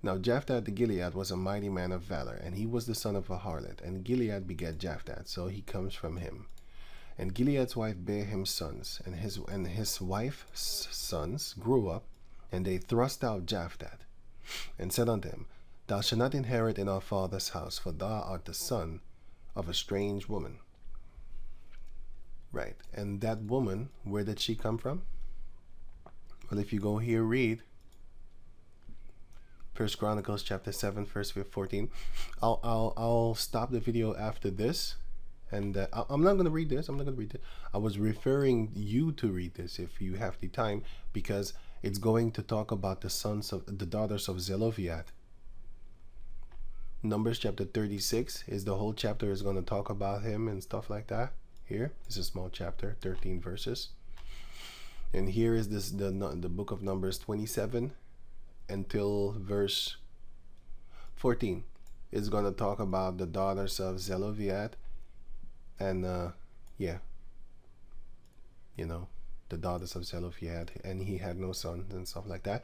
Now Jephath the Gilead was a mighty man of valor, and he was the son of a harlot, and Gilead begat Jephath, so he comes from him. And Gilead's wife bare him sons, and his wife's sons grew up, and they thrust out Jephath, and said unto him, Thou shalt not inherit in our father's house, for thou art the son of a strange woman. Right, and that woman, where did she come from? Well, if you go here, read 1 Chronicles chapter 7, verse 14. I'll stop the video after this, and I'm not going to read this. I was referring you to read this if you have the time, because it's going to talk about the daughters of Zelophehad. Numbers chapter 36 is the whole chapter is going to talk about him and stuff like that. Here is a small chapter, 13 verses. And here is the book of Numbers 27 until verse 14. It's going to talk about the daughters of Zelophehad, and the daughters of Zelophehad, and he had no sons and stuff like that.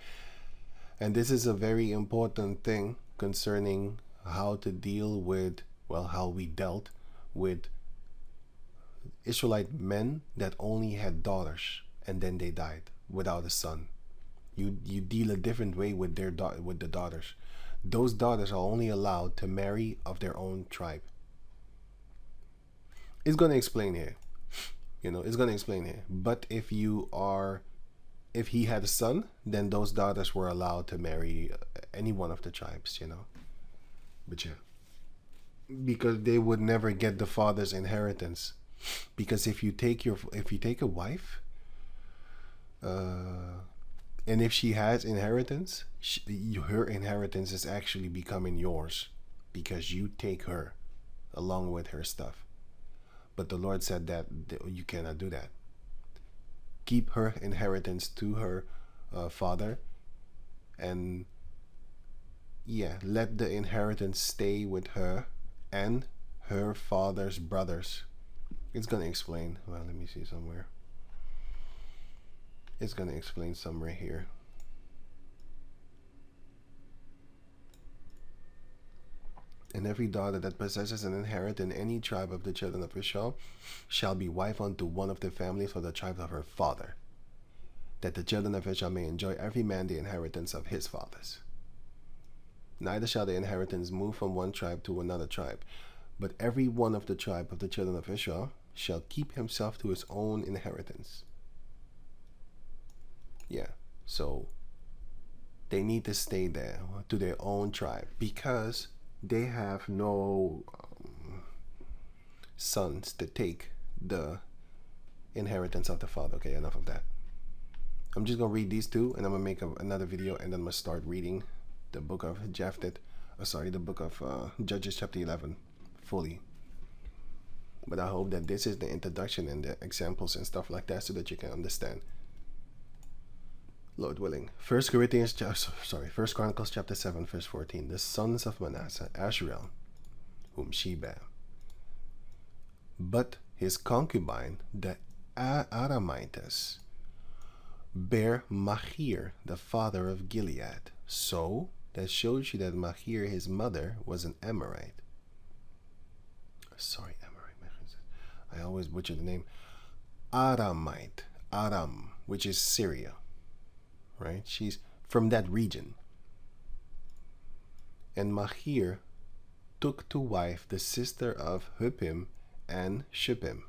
And this is a very important thing concerning how to deal with, well, how we dealt with Israelite men that only had daughters and then they died without a son. You deal a different way with the daughters. Those daughters are only allowed to marry of their own tribe. It's going to explain here. It's going to explain here. But if he had a son, then those daughters were allowed to marry any one of the tribes, But yeah, because they would never get the father's inheritance. Because if you take a wife, and if she has inheritance, her inheritance is actually becoming yours, because you take her along with her stuff. But the Lord said that you cannot do that. Keep her inheritance to her father, and let the inheritance stay with her and her father's brothers. It's going to explain. Well, let me see somewhere. It's going to explain somewhere here. And every daughter that possesses an inheritance in any tribe of the children of Israel shall be wife unto one of the families of the tribe of her father, that the children of Israel may enjoy every man the inheritance of his fathers. Neither shall the inheritance move from one tribe to another tribe, but every one of the tribe of the children of Israel shall keep himself to his own inheritance. So they need to stay there to their own tribe, because they have no sons to take the inheritance of the father. Okay, enough of that. I'm just going to read these two, and I'm going to make another video, and then I'm going to start reading the book of the book of Judges chapter 11 fully. But I hope that this is the introduction and the examples and stuff like that, so that you can understand. Lord willing. 1 Chronicles chapter 7 verse 14. The sons of Manasseh, Asherel, whom she bare. But his concubine, the Aramites, bare Machir, the father of Gilead. So that shows you that Machir, his mother, was an Amorite. I always butcher the name. Aramite, Aram, which is Syria, right? She's from that region. And Machir took to wife the sister of Huppim and Shuppim.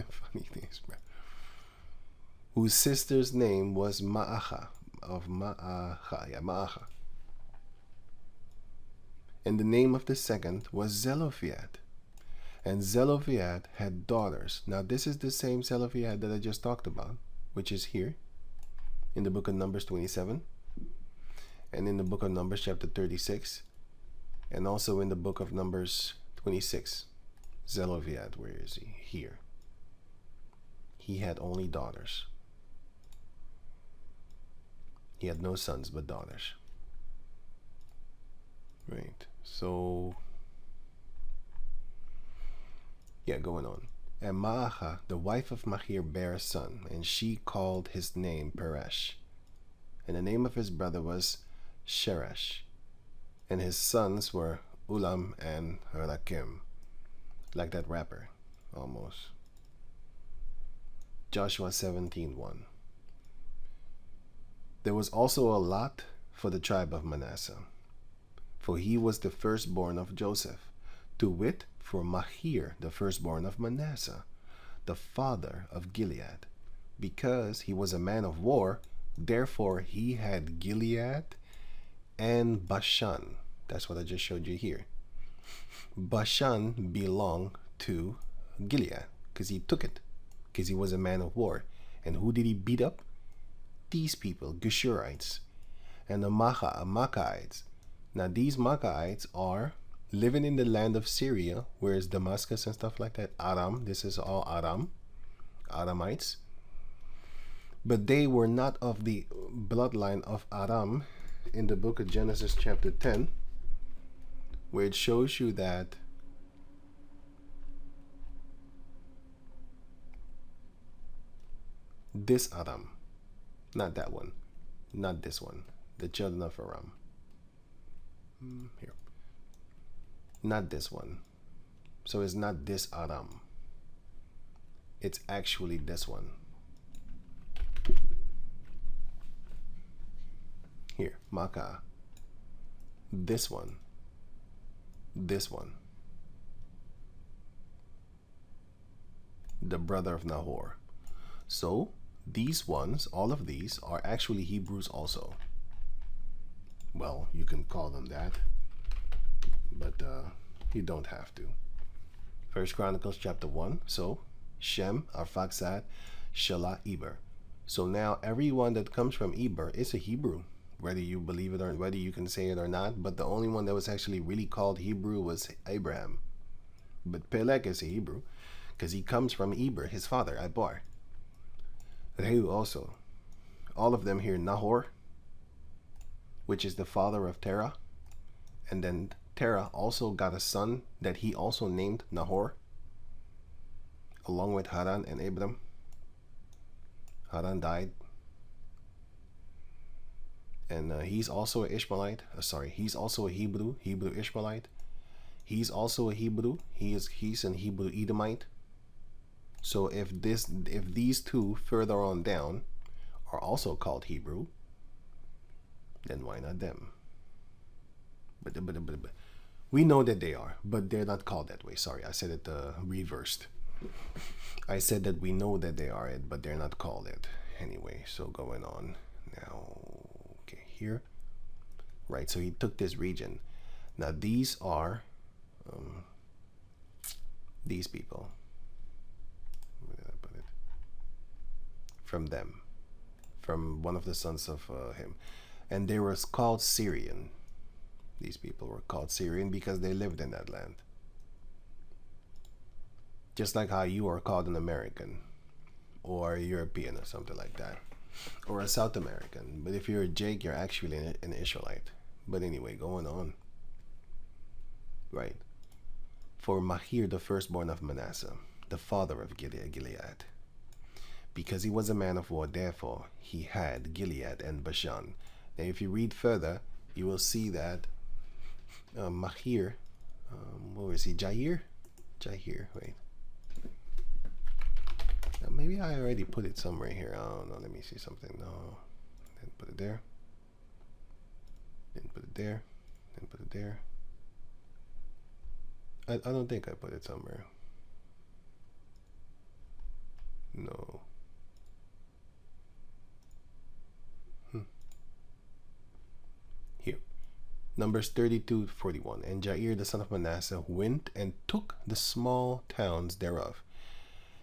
Funny things, bro. Whose sister's name was Ma'acha, Ma'acha. And the name of the second was Zelophehad. And Zelophehad had daughters. Now this is the same Zelophehad that I just talked about, which is here in the book of Numbers 27, and in the book of Numbers chapter 36, and also in the book of Numbers 26. Zelophehad, where is he? Here. He had only daughters. He had no sons but daughters. Right. So going on. And Ma'acha, the wife of Machir, bare a son, and she called his name Peresh. And the name of his brother was Sheresh. And his sons were Ulam and Rakim. Like that rapper, almost. Joshua 17:1. There was also a lot for the tribe of Manasseh, for he was the firstborn of Joseph, to wit, for Machir, the firstborn of Manasseh, the father of Gilead. Because he was a man of war, therefore he had Gilead and Bashan. That's what I just showed you here. Bashan belonged to Gilead because he took it, because he was a man of war. And who did he beat up? These people, Geshurites and the Macha'ites. Now these Macha'ites are living in the land of Syria, whereas Damascus and stuff like that, Aram, this is all Aram, Aramites. But they were not of the bloodline of Aram in the book of Genesis chapter 10, where it shows you that this Aram, not that one, not this one, the children of Aram. Here. Not this one. So it's not this Aram. It's actually this one. Here, Makkah. This one. This one. The brother of Nahor. So these ones, all of these, are actually Hebrews also. Well, you can call them that, but you don't have to. First Chronicles chapter 1. So Shem, Arphaxad, Shelah, Eber. So now everyone that comes from Eber is a Hebrew, whether you believe it or whether you can say it or not. But the only one that was actually really called Hebrew was Abraham. But Peleg is a Hebrew because he comes from Eber, his father, Ibar. Reu also. All of them here, Nahor, which is the father of Terah. And then Terah also got a son that he also named Nahor, along with Haran and Abram. Haran died. And he's also an Ishmaelite. He's also a Hebrew Ishmaelite. He's also a Hebrew. He's an Hebrew Edomite. So if these two further on down are also called Hebrew, then why not them? But we know that they are, but they're not called that way. Sorry, I said it reversed. I said that we know that they are it, but they're not called it. Anyway, so going on now. Okay, here. Right, so he took this region. Now these are these people. Where did I put it? From them. From one of the sons of him. And they were called Syrian. These people were called Syrian because they lived in that land. Just like how you are called an American or a European or something like that, or a South American. But if you're a Jake, you're actually an Israelite. But anyway, going on. Right. For Machir, the firstborn of Manasseh, the father of Gilead. Because he was a man of war, therefore he had Gilead and Bashan. Now if you read further, you will see that Machir, what was he, Jair, wait. Now maybe I already put it somewhere here. I don't know, let me see something. No, didn't put it there. Didn't put it there. Didn't put it there. I don't think I put it somewhere. No. Here. Numbers 32:41. And Jair the son of Manasseh went and took the small towns thereof,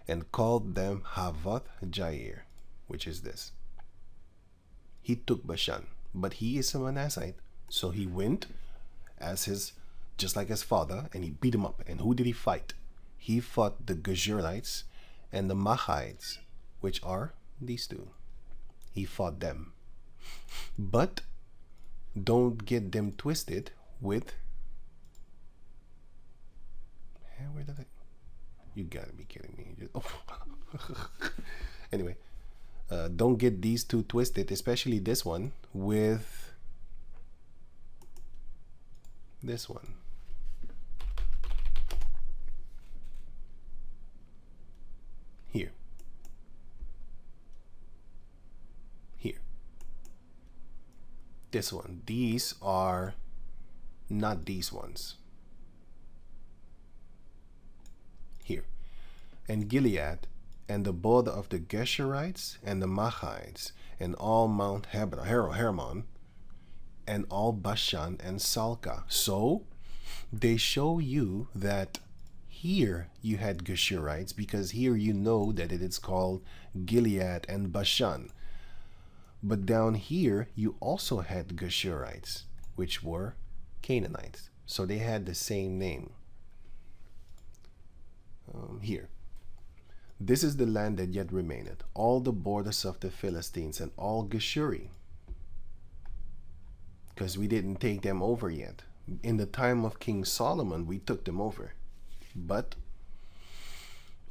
and called them Havoth Jair, which is this. He took Bashan, but he is a Manassite, so he went as his, just like his father, and he beat him up. And who did he fight? He fought the Geshurites and the Macha'ites, which are these two. He fought them. But don't get them twisted with, where did I, you gotta be kidding me. Anyway, don't get these two twisted, especially this one, with This one. Here. Here. This one. These are not these ones. Here. And Gilead, and the border of the Geshurites and the Machites, and all Mount Hermon, and all Bashan and Salca. So they show you that here you had Geshurites, because here you know that it is called Gilead and Bashan. But down here you also had Geshurites, which were Canaanites. So they had the same name. Here. This is the land that yet remaineth, all the borders of the Philistines, and all Geshuri. Because we didn't take them over yet. In the time of King Solomon, we took them over. But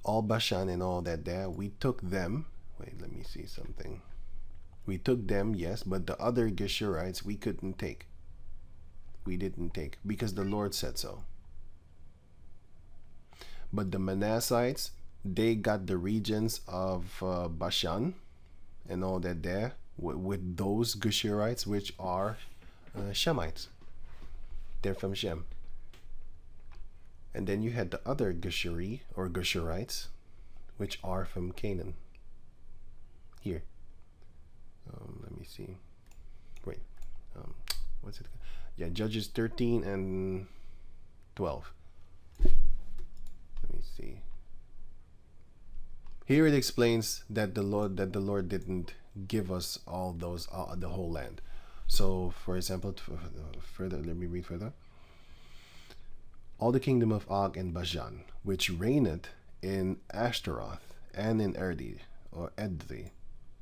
all Bashan and all that there, we took them. Wait, let me see something. We took them, yes, but the other Geshurites we couldn't take. We didn't take, because the Lord said so. But the Manassites, they got the regions of Bashan and all that there with those Geshurites, which are Shemites. They're from Shem. And then you had the other Geshuri or Geshurites, which are from Canaan. Here. Let me see. Wait. What's it? Yeah, Judges 13 and 12. Let me see. Here it explains that the Lord didn't give us all those the whole land. So, for example, further, let me read further. All the kingdom of Og and Bashan, which reigneth in Ashtaroth and in Erdi or Edri,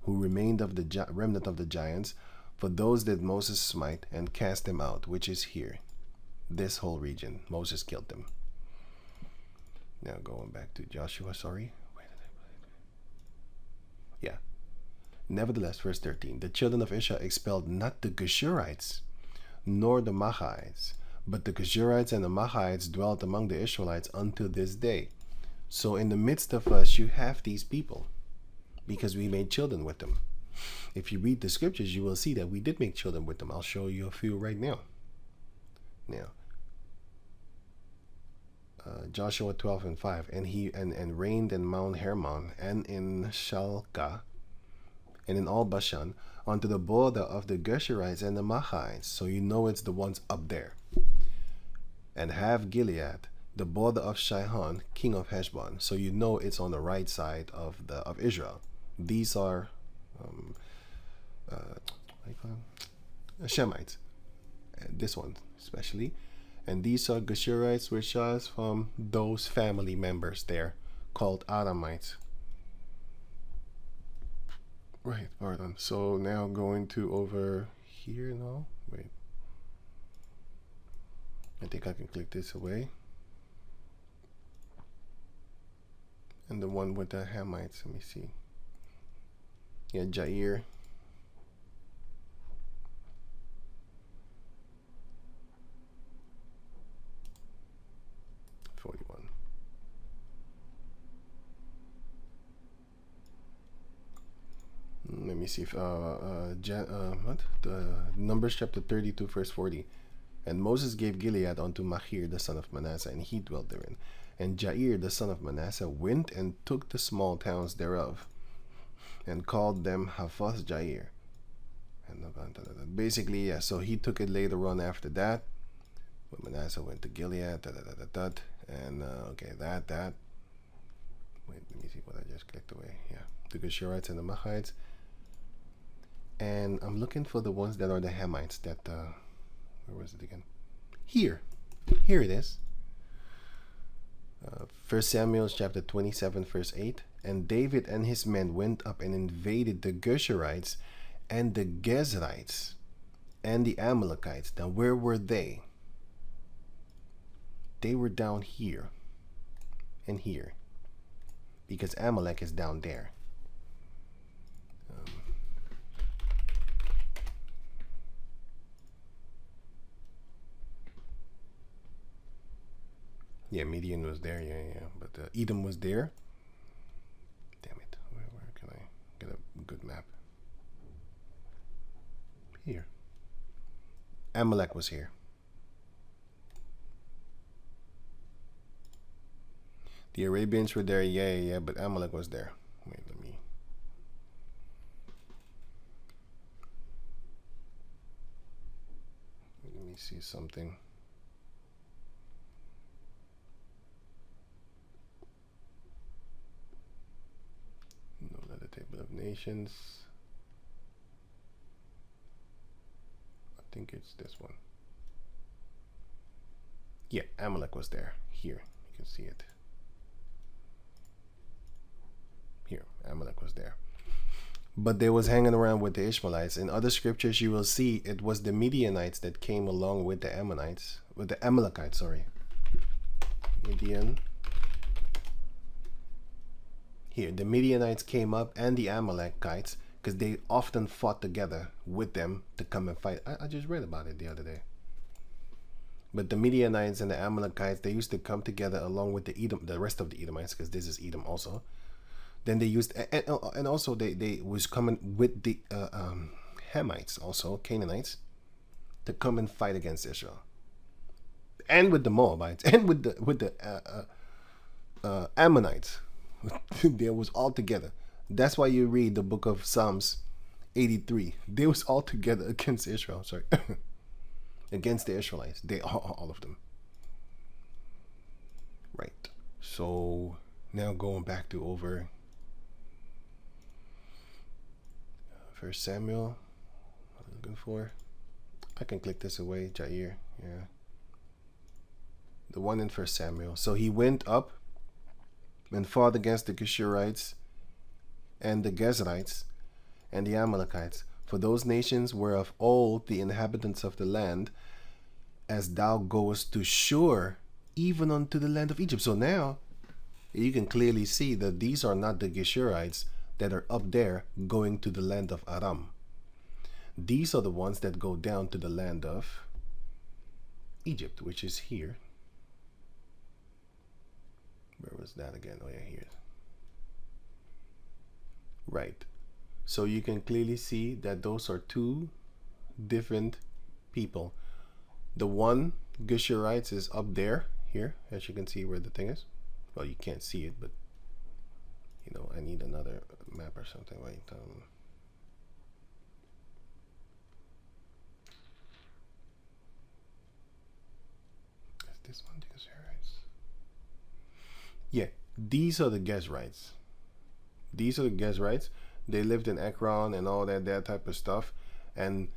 who remained of the remnant of the giants, for those did Moses smite and cast them out, which is here. This whole region, Moses killed them. Now going back to Joshua, sorry. Where did I put it? Yeah. Nevertheless, verse 13, the children of Israel expelled not the Geshurites, nor the Machites, but the Geshurites and the Machites dwelt among the Israelites unto this day. So in the midst of us, you have these people, because we made children with them. If you read the scriptures, you will see that we did make children with them. I'll show you a few right now. Joshua 12 and 5, and he reigned in Mount Hermon and in Shalka and in all Bashan unto the border of the Geshurites and the Machites. So you know it's the ones up there. And have Gilead, the border of Shihon, king of Heshbon. So you know it's on the right side of Israel. These are Shemites. This one especially. And these are Geshurites, which are from those family members there called Aramites. Right, pardon. So now going to over here now. Wait. I think I can click this away. And the one with the Hamites, let me see. Yeah, Jair. Let me see if Numbers chapter 32 verse 40. And Moses gave Gilead unto Machir the son of Manasseh, and he dwelt therein. And Jair the son of Manasseh went and took the small towns thereof, and called them Havoth Jair. And basically, yeah, so he took it later on after that. But Manasseh went to Gilead, and okay, that. Wait, let me see what I just clicked away. Yeah, the Geshurites and the Machites. And I'm looking for the ones that are the Hamites that, where was it again? Here it is. 1 Samuel chapter 27 verse 8. And David and his men went up and invaded the Geshurites and the Gezrites and the Amalekites. Now where were they? They were down here and here, because Amalek is down there. Yeah, Midian was there. Yeah. But Edom was there. Damn it. Where can I get a good map? Here. Amalek was here. The Arabians were there. Yeah. But Amalek was there. Wait, let me see something. No, not the table of nations. I think it's this one. Yeah, Amalek was there. Here, you can see it. Here, Amalek was there. But they was hanging around with the Ishmaelites. In other scriptures, you will see it was the Midianites that came along with the Ammonites, with the Amalekites, sorry. Midian. Here, the Midianites came up and the Amalekites because they often fought together with them to come and fight. I just read about it the other day. But the Midianites and the Amalekites, they used to come together along with the rest of the Edomites, because this is Edom also. Then they used, and also they was coming with the Hamites, also Canaanites, to come and fight against Israel, and with the Moabites, and with the Ammonites. They was all together. That's why you read the book of Psalms 83. They was all together against Israel. Sorry, against the Israelites. They all of them. Right. So now going back to over. 1 Samuel, what I'm looking for. I can click this away, Jair. Yeah. The one in 1 Samuel. So he went up and fought against the Geshurites and the Gezrites and the Amalekites. For those nations were of old the inhabitants of the land, as thou goest to Shur, even unto the land of Egypt. So now you can clearly see that these are not the Geshurites that are up there going to the land of Aram. These are the ones that go down to the land of Egypt, which is here. Where was that again? Oh yeah, here. Right. So you can clearly see that those are two different people. The one, Geshurites, is up there, here, as you can see where the thing is. Well, you can't see it, but you know, I need another map or something. Wait, is this one the Gezrites? Yeah, these are the Gezrites. These are the Gezrites. They lived in Ekron and all that type of stuff. And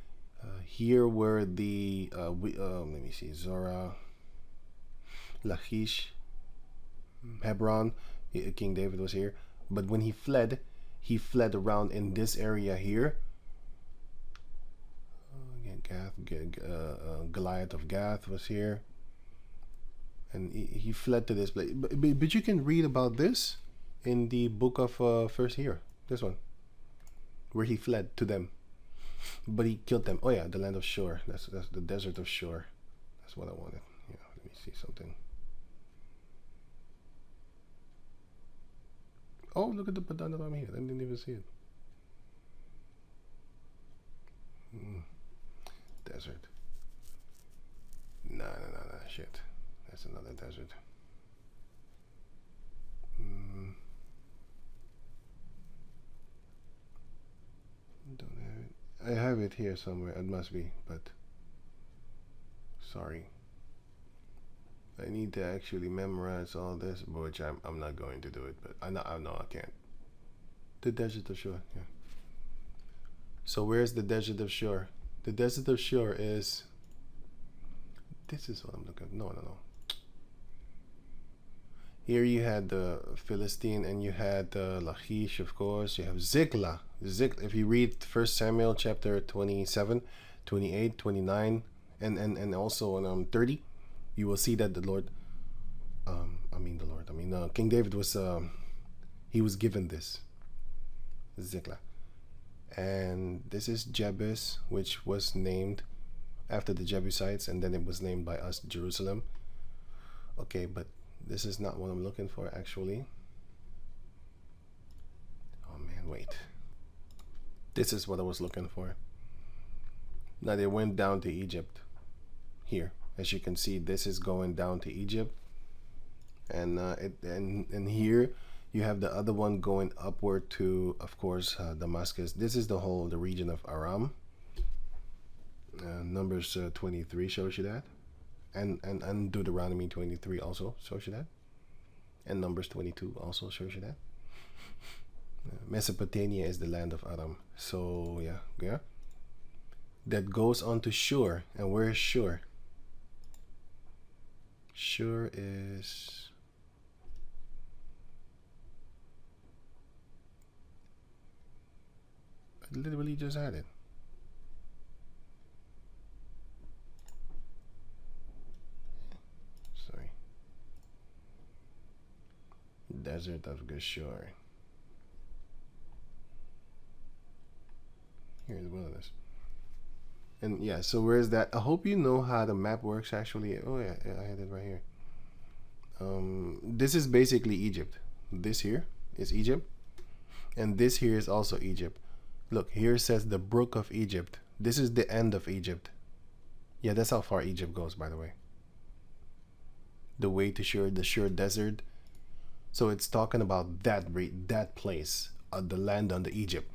here were the let me see, Zorah, Lachish, Hebron. King David was here. But when he fled around in this area here. Gilead of Gath was here. And he fled to this place. But you can read about this in the book of first here. This one. Where he fled to them. But he killed them. Oh yeah, the land of Shur. That's the desert of Shur. That's what I wanted. Yeah, let me see something. Oh, look at the Padanavram here. I didn't even see it. Desert. Nah, shit. That's another desert. Don't have it. I have it here somewhere. It must be, but sorry. I need to actually memorize all this, which I'm not going to do it, but I know I can't. The desert of Shur, yeah. So where's the desert of Shur? The desert of Shur is. This is what I'm looking at. No. Here you had the Philistine, and you had Lachish, of course. You have Ziklag. If you read 1 Samuel chapter 27, 28, 29, and also in 30, you will see that King David was, he was given this, Ziklag. And this is Jebus, which was named after the Jebusites, and then it was named by us, Jerusalem. Okay, but This is not what I'm looking for, actually. Oh man, wait. This is what I was looking for. Now they went down to Egypt. Here, as you can see, this is going down to Egypt, and and here you have the other one going upward to, of course, Damascus. This is the region of Aram. Numbers 23 shows you that, and Deuteronomy 23 also shows you that, and Numbers 22 also shows you that. Mesopotamia is the land of Aram. So yeah, that goes on to Shur. And where is Shur? Shur is I literally just had it. Sorry. Desert of Geshur. Here in the wilderness. And yeah, so where's that? I hope you know how the map works actually. Oh yeah, I had it right here. This is basically Egypt. This here is Egypt, and this here is also Egypt. Look, here it says the brook of Egypt. This is the end of Egypt. Yeah, that's how far Egypt goes, by the way. The way to Shur, the Shur desert. So it's talking about that place, the land under Egypt.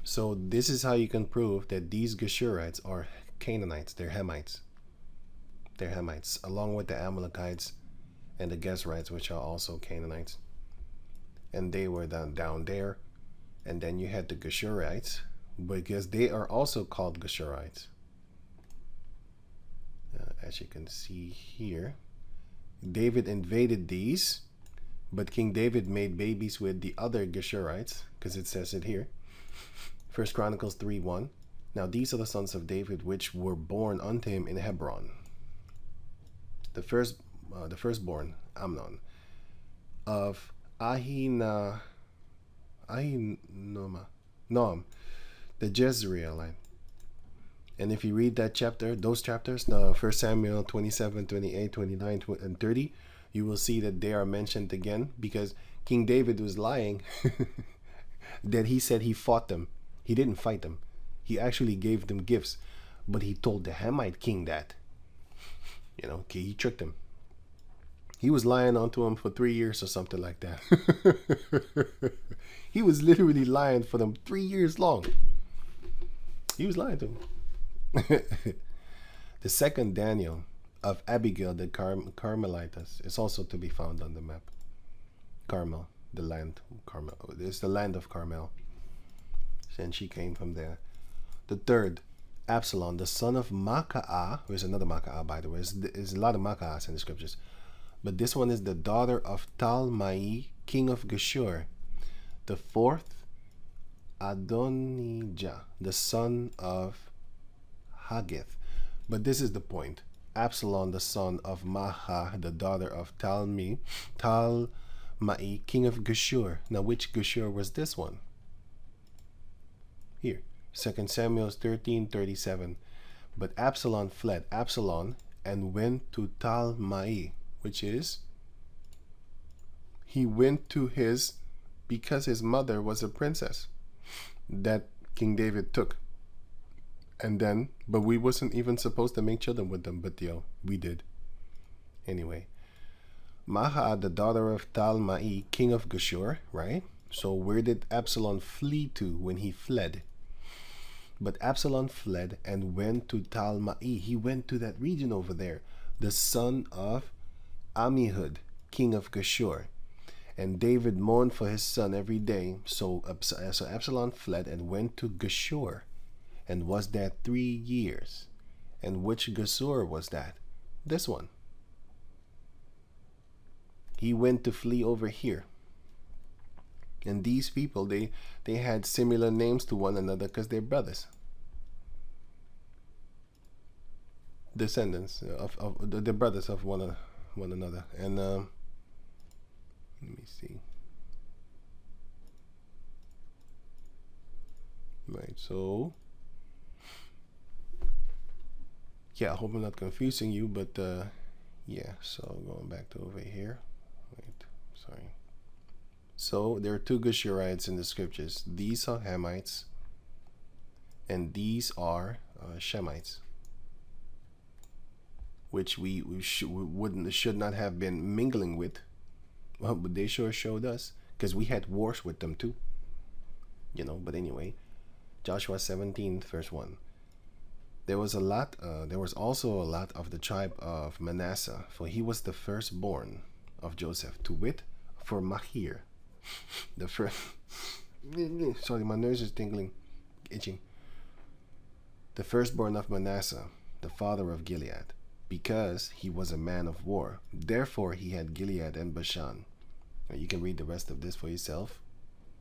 So this is how you can prove that these Geshurites are Canaanites. They're Hamites. They're Hamites, along with the Amalekites and the Gezrites, which are also Canaanites. And they were down there. And then you had the Geshurites, because they are also called Geshurites. As you can see here, David invaded these, but King David made babies with the other Geshurites, because it says it here. 1 Chronicles 3:1. Now these are the sons of David which were born unto him in Hebron. The firstborn, Amnon, of Noam, the Jezreelite. And if you read that chapter, those chapters, 1 Samuel 27, 28, 29, and 30, you will see that they are mentioned again, because King David was lying that he said he fought them. He didn't fight them. He actually gave them gifts, but he told the Hamite king that. Okay, he tricked him. He was lying onto him for 3 years or something like that. He was literally lying for them 3 years long. He was lying to him. The second Daniel of Abigail, the Carmelites, is also to be found on the map. Carmel, the land. Carmel. It's the land of Carmel. And she came from there. The third, Absalom, the son of Maacah. There's another Maacah, by the way. There's a lot of Maacahs in the scriptures. But this one is the daughter of Talmai, king of Geshur. The fourth, Adonijah, the son of Haggith. But this is the point. Absalom, the son of Maacah, the daughter of Talmai, king of Geshur. Now, which Geshur was this one? Here, 2 Samuel 13:37. But Absalom fled, and went to Talmai, which is, he went to because his mother was a princess that King David took. And then, but we wasn't even supposed to make children with them, but we did. Anyway, Maacah, the daughter of Talmai, king of Geshur, right? So where did Absalom flee to when he fled? But Absalom fled and went to Talmai. He went to that region over there, the son of Ammihud, king of Geshur. And David mourned for his son every day. So Absalom fled and went to Geshur, and was there 3 years. And which Geshur was that? This one. He went to flee over here. And these people, they had similar names to one another because they're brothers. Descendants of the brothers of one another. And let me see. Right, so yeah, I hope I'm not confusing you, but yeah, so going back to over here. Sorry. So there are two Geshurites in the scriptures. These are Hamites, and these are Shemites, which we should not have been mingling with. Well, but they sure showed us, because we had wars with them too. But anyway, Joshua 17, verse 1. There was also a lot of the tribe of Manasseh, for he was the firstborn of Joseph, to wit, for Machir, the first. Sorry, my nose is tingling, itching. The firstborn of Manasseh, the father of Gilead, because he was a man of war. Therefore he had Gilead and Bashan. Now, you can read the rest of this for yourself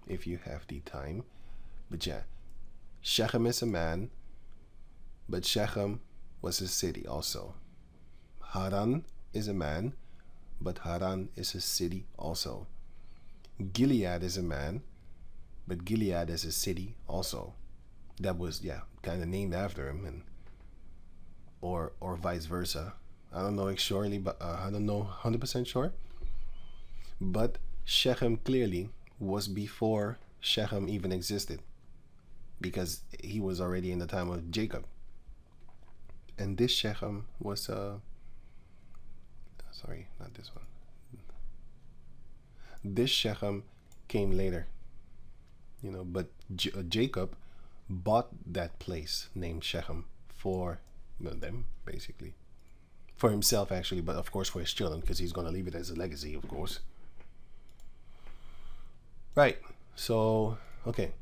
if you have the time. But yeah, Shechem is a man, but Shechem was a city also. Haran is a man, but Haran is a city also. Gilead is a man, but Gilead is a city also. That was, kind of named after him, and or vice versa. I don't know surely, but I don't know 100% sure. But Shechem clearly was before Shechem even existed, because he was already in the time of Jacob. And this Shechem was sorry, not this one. This Shechem came later, but Jacob bought that place named Shechem for them, basically. For himself, actually, but of course for his children, because he's going to leave it as a legacy, of course. Right, so, okay.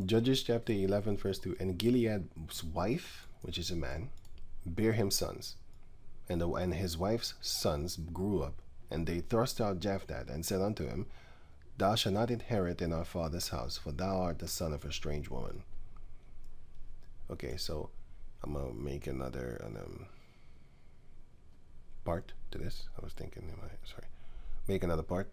Judges chapter 11, verse 2. And Gilead's wife, which is a man, bare him sons. And his wife's sons grew up, and they thrust out Jephath, and said unto him, Thou shalt not inherit in our father's house, for thou art the son of a strange woman. Okay, so I'm going to make another part to this. I was thinking, make another part